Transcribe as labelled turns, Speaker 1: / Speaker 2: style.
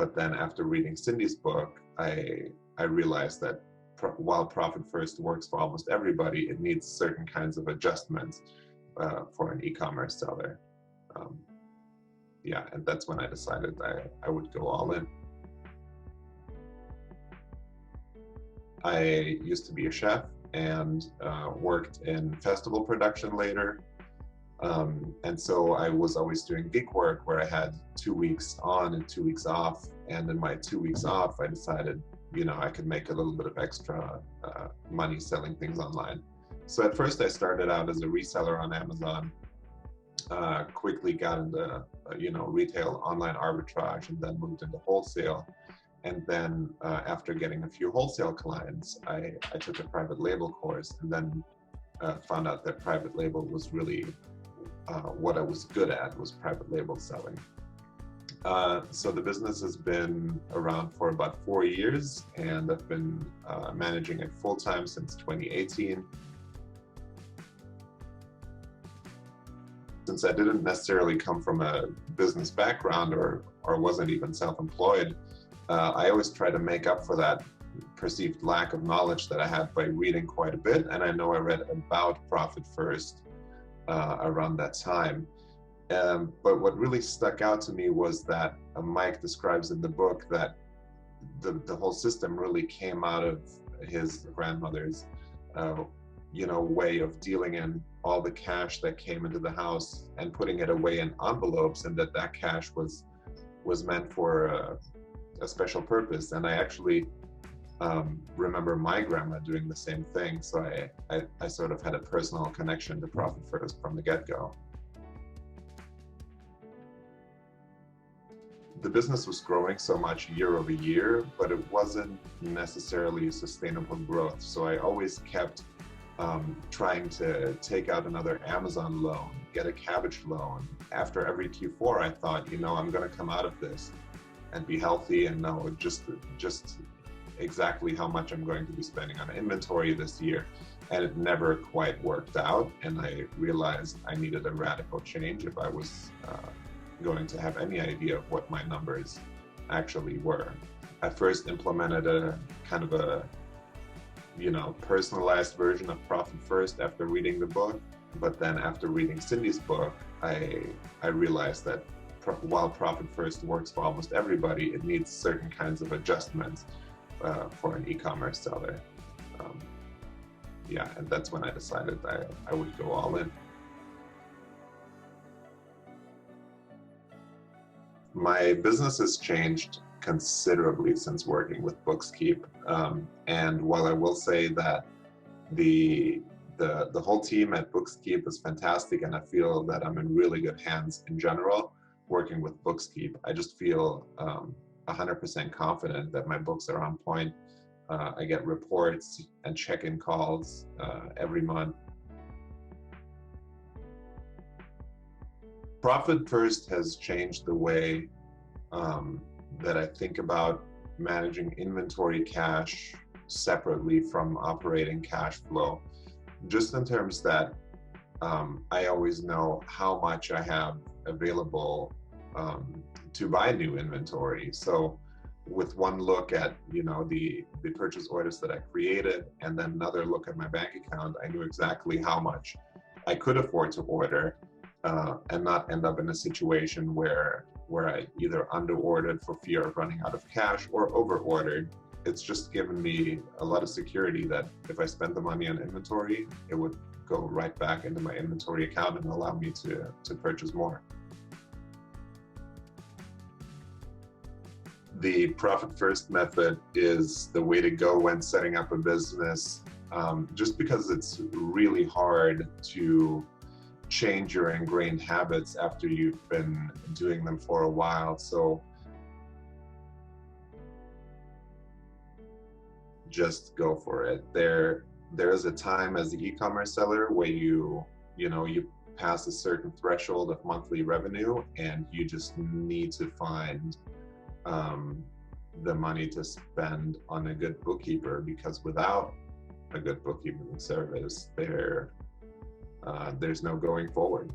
Speaker 1: But then after reading Cindy's book, I realized that while profit first works for almost everybody, it needs certain kinds of adjustments for an e-commerce seller. Yeah, and that's when I decided I would go all in. I used to be a chef and worked in festival production later. And so I was always doing gig work where I had 2 weeks on and 2 weeks off. And in my 2 weeks off, I decided, I could make a little bit of extra money selling things online. So at first I started out as a reseller on Amazon, quickly got into, retail online arbitrage, and then moved into wholesale. And then after getting a few wholesale clients, I took a private label course, and then found out that private label was really what I was good at, was private label selling. So the business has been around for about 4 years, and I've been managing it full-time since 2018. Since I didn't necessarily come from a business background or wasn't even self-employed, I always try to make up for that perceived lack of knowledge that I had by reading quite a bit. And I know I read about Profit First around that time. But what really stuck out to me was that Mike describes in the book that the whole system really came out of his grandmother's way of dealing in all the cash that came into the house and putting it away in envelopes, and that cash was meant for a special purpose. And I actually remember my grandma doing the same thing. So I sort of had a personal connection to Profit First from the get-go. The business was growing so much year over year, but it wasn't necessarily sustainable growth. So I always kept trying to take out another Amazon loan, get a cabbage loan. After every Q4, I thought, I'm going to come out of this and be healthy and know just exactly how much I'm going to be spending on inventory this year. And it never quite worked out. And I realized I needed a radical change if I was going to have any idea of what my numbers actually were. I first implemented a kind of a personalized version of Profit First after reading the book. But then after reading Cindy's book, I realized that while Profit First works for almost everybody, it needs certain kinds of adjustments for an e-commerce seller. And that's when I decided I would go all in. My business has changed considerably since working with Bookskeep. And while I will say that the whole team at Bookskeep is fantastic, and I feel that I'm in really good hands in general working with Bookskeep, I just feel 100% confident that my books are on point. I get reports and check-in calls every month. Profit First has changed the way that I think about managing inventory cash separately from operating cash flow, just in terms that I always know how much I have available to buy new inventory. So with one look at the purchase orders that I created, and then another look at my bank account, I knew exactly how much I could afford to order and not end up in a situation where I either under-ordered for fear of running out of cash or over-ordered. It's just given me a lot of security that if I spent the money on inventory, it would go right back into my inventory account and allow me to purchase more. The Profit First method is the way to go when setting up a business, just because it's really hard to change your ingrained habits after you've been doing them for a while. So just go for it. There is a time as an e-commerce seller where you pass a certain threshold of monthly revenue, and you just need to find the money to spend on a good bookkeeper, because without a good bookkeeping service, there's no going forward.